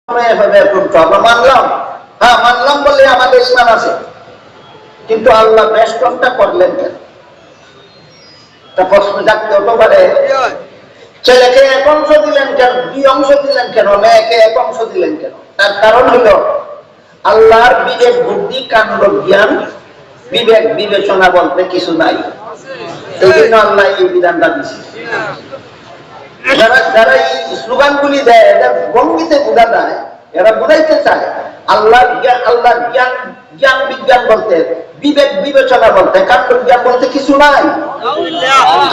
মানলাম, হ্যাঁ মানলাম বলে আমাদের ইসলাম আছে, কিন্তু আল্লাহ বেষ্টনটা করলেন কেন? তা প্রশ্ন জাগতে হতে পারে, ছেলেকে এক অংশ দিলেন কেন, 2 অংশ দিলেন কেন, মেয়েকে এক অংশ দিলেন কেন? তার কারণ হলো আল্লাহর বিবেক বুদ্ধি কাণ্ড জ্ঞান বিবেক বিবেচনা বলতে কিছু নাই, এই জন্য আল্লাহ এই বিধানটা দিচ্ছে। যারা এই স্লোগানগুলি দেয় এটা ভঙ্গিতে বোঝা যায়, এরা বোঝাইতে চায় আল্লাহ জ্ঞান জ্ঞান বিজ্ঞান বলতে বিবেক বিবেচনা বলতে কাণ্ড জ্ঞান বলতে কিছু নাই।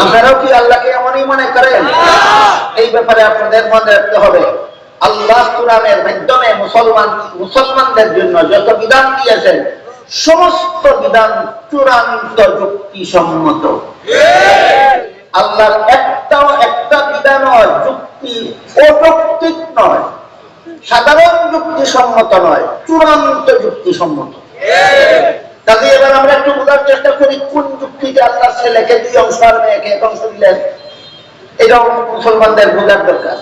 আপনারাও কি আল্লাহকে এমনই মনে করেন? এই ব্যাপারে আপনাদের মনে রাখতে হবে, আল্লাহ কোরআনের মাধ্যমে মুসলমানদের জন্য যত বিধান দিয়েছেন সমস্ত বিধান চূড়ান্ত যুক্তিসম্মত। আল্লাহর একটা বিধান যুক্তি অযৌক্তিক নয়, সাধারণ যুক্তিসম্মত নয়, চূড়ান্ত যুক্তিসম্মত। কাজে এবার আমরা একটু বোঝার চেষ্টা করি কোন যুক্তিতে আল্লাহ ছেলেকে 2 অংশ আর মেয়েকে 1 অংশ দিলেন। এটাও মুসলমানদের বোঝার দরকার।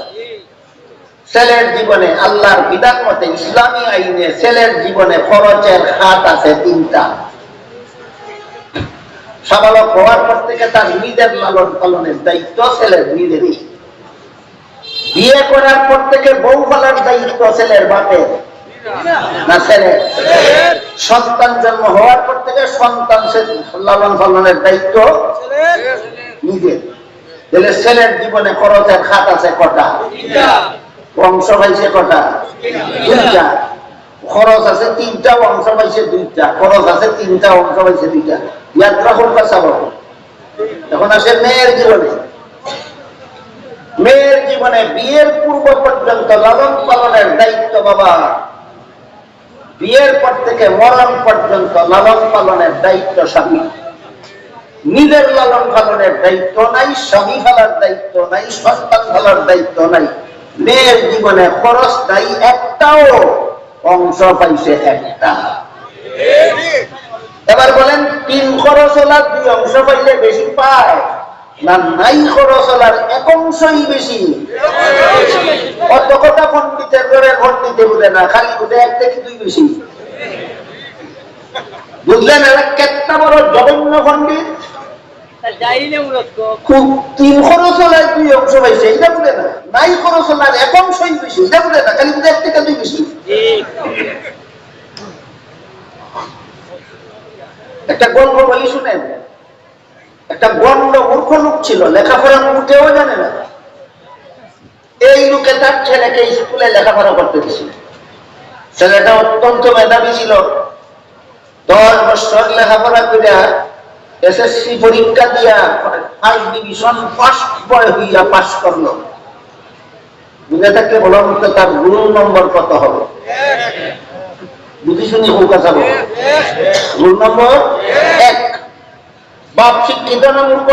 ছেলের জীবনে আল্লাহর বিধান মতে ইসলামী আইনে ছেলের জীবনে খরচের খাত আছে 3টা। সাবালক হওয়ার পর থেকে তার নিজের লালন পালনের দায়িত্ব ছেলের নিজেরই। বিয়ে করার পর থেকে বউ পালার দায়িত্ব ছেলের বাপের না ছেলের। সন্তান জন্ম হওয়ার পর থেকে সন্তান লালন পালনের দায়িত্ব নিজের। তাহলে ছেলের জীবনে খরচের খাত আছে কটা? অংশ পাইছে কটা? 2টা। খরচ আছে 3টা, অংশ পাইছে 2টা। খরচ আছে 3টা, অংশ পাইছে 2টা। যাত্রা করতে চাবো। এখন আসে মেয়ের জীবনে। মেয়ের জীবনে বিয়ের পূর্ব পর্যন্ত লালন পালনের দায়িত্ব বাবা, বিয়ের পর থেকে মরণ পর্যন্ত লালন পালনের দায়িত্ব স্বামী। নিজের লালন পালনের দায়িত্ব নাই, স্বামী ফেলার দায়িত্ব নাই, সন্তান ফেলার দায়িত্ব নাই। মেয়ের জীবনে খরচ নাই একটাও, অংশ পাইছে একটা। এবার বলেন 3 খরচ হলার 2 অংশ পাইলে বেশি পায় না নাই খরচ হলার 1 অংশই বেশি? কত কথা পণ্ডিতের ধরে ভোট দিতে বলে না, খালি বুঝে 1 থেকে 2 বেশি। বুঝলেন? এরা কেতটা বড় জঘন্য পণ্ডিত। খুব 3 খরচ হলার 2 অংশ পাইছে এটা বলে না, নাই খরচ হলার 1 অংশই বেশি এটা বলে না, খালি বুঝে 1 থেকে 2 বেশি। একটা গল্প বলি শুনেন। একটা গন্ড মূর্খ লোক ছিল, লেখাপড়া মুখেও জানে না। এই লোকে তার ছেলেকে স্কুলে লেখাপড়া করতে দিয়েছিল। ছেলেটা অত্যন্ত মেধাবী ছিল। 10 বছর লেখাপড়া করে এসএসসি পরীক্ষা দিয়া ফার্স্ট ডিভিশন ফার্স্ট বয় হইয়া পাস করলো। বুঝে থাকলে বলো তো তার রোল নম্বর কত হবে? বুঝি শুনি হোক আছে রোল নম্বর 1। বাপ শিক্ষিত না মূর্খ?